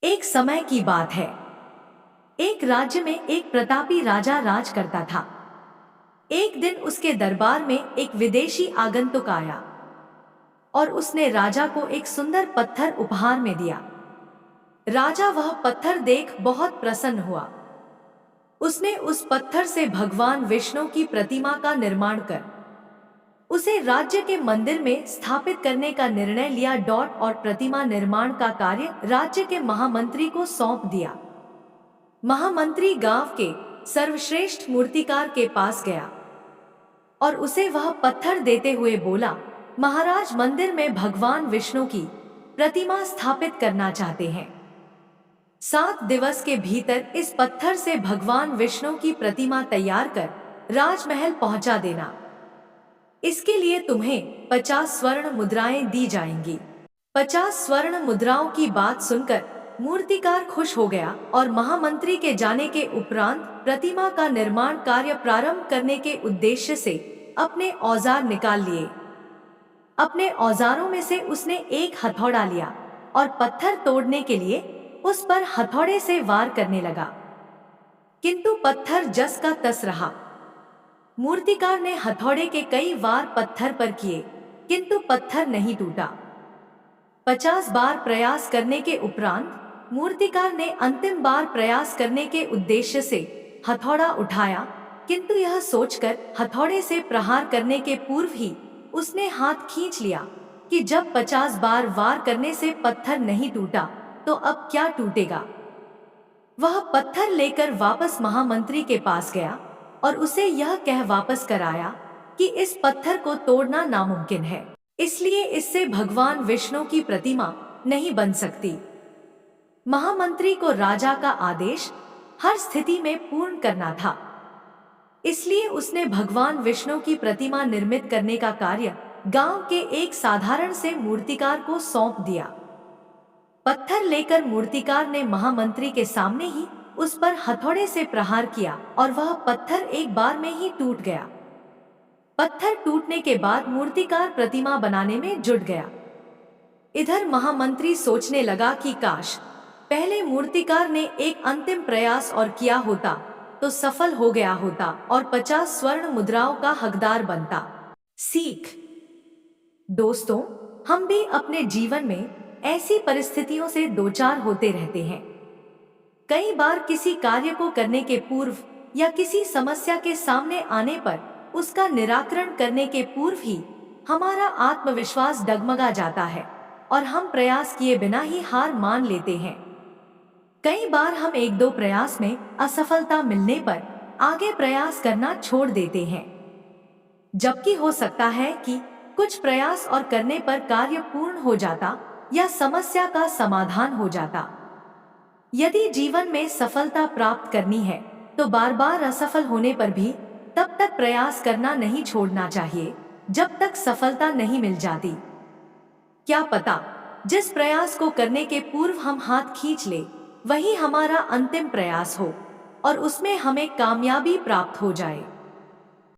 एक समय की बात है। एक राज्य में एक प्रतापी राजा राज करता था। एक दिन उसके दरबार में एक विदेशी आगंतुक आया और उसने राजा को एक सुंदर पत्थर उपहार में दिया। राजा वह पत्थर देख बहुत प्रसन्न हुआ। उसने उस पत्थर से भगवान विष्णु की प्रतिमा का निर्माण कर उसे राज्य के मंदिर में स्थापित करने का निर्णय लिया। और प्रतिमा निर्माण का कार्य राज्य के महामंत्री को सौंप दिया। महामंत्री गांव के सर्वश्रेष्ठ मूर्तिकार के पास गया और उसे वह पत्थर देते हुए बोला, महाराज, मंदिर में भगवान विष्णु की प्रतिमा स्थापित करना चाहते हैं। 7 दिवस के भीतर इस पत्थर से भगवान विष्णु की प्रतिमा तैयार कर राजमहल पहुंचा देना। इसके लिए तुम्हें 50 स्वर्ण मुद्राएं दी जाएंगी। 50 स्वर्ण मुद्राओं की बात सुनकर मूर्तिकार खुश हो गया और महामंत्री के जाने के उपरांत प्रतिमा का निर्माण कार्य प्रारंभ करने के उद्देश्य से अपने औजार निकाल लिए। अपने औजारों में से उसने एक हथौड़ा लिया और पत्थर तोड़ने के लिए उस पर हथौड़े से वार करने लगा, किंतु पत्थर जस का तस रहा। मूर्तिकार ने हथौड़े के कई वार पत्थर पर किए, किंतु पत्थर नहीं टूटा। 50 बार प्रयास करने के उपरांत मूर्तिकार ने अंतिम बार प्रयास करने के उद्देश्य से हथौड़ा उठाया, किंतु यह सोचकर हथौड़े से प्रहार करने के पूर्व ही उसने हाथ खींच लिया कि जब 50 बार वार करने से पत्थर नहीं टूटा तो अब क्या टूटेगा। वह पत्थर लेकर वापस महामंत्री के पास गया और उसे यह कह वापस कर आया कि इस पत्थर को तोड़ना नामुमकिन है, इसलिए इससे भगवान विष्णु की प्रतिमा नहीं बन सकती। महामंत्री को राजा का आदेश हर स्थिति में पूर्ण करना था, इसलिए उसने भगवान विष्णु की प्रतिमा निर्मित करने का कार्य गांव के एक साधारण से मूर्तिकार को सौंप दिया। पत्थर लेकर मूर्तिकार ने महामंत्री के सामने ही उस पर हथौड़े से प्रहार किया और वह पत्थर एक बार में ही टूट गया। पत्थर टूटने के बाद मूर्तिकार प्रतिमा बनाने में जुट गया। इधर महामंत्री सोचने लगा कि काश पहले मूर्तिकार ने एक अंतिम प्रयास और किया होता तो सफल हो गया होता और 50 स्वर्ण मुद्राओं का हकदार बनता। सीख। दोस्तों, हम भी अपने जीवन में ऐसी परिस्थितियों से दो चार होते रहते हैं। कई बार किसी कार्य को करने के पूर्व या किसी समस्या के सामने आने पर उसका निराकरण करने के पूर्व ही हमारा आत्मविश्वास डगमगा जाता है और हम प्रयास किए बिना ही हार मान लेते हैं। कई बार हम 1-2 प्रयास में असफलता मिलने पर आगे प्रयास करना छोड़ देते हैं, जबकि हो सकता है कि कुछ प्रयास और करने पर कार्य पूर्ण हो जाता या समस्या का समाधान हो जाता। यदि जीवन में सफलता प्राप्त करनी है तो बार बार असफल होने पर भी तब तक प्रयास करना नहीं छोड़ना चाहिए जब तक सफलता नहीं मिल जाती। क्या पता जिस प्रयास को करने के पूर्व हम हाथ खींच ले वही हमारा अंतिम प्रयास हो और उसमें हमें कामयाबी प्राप्त हो जाए।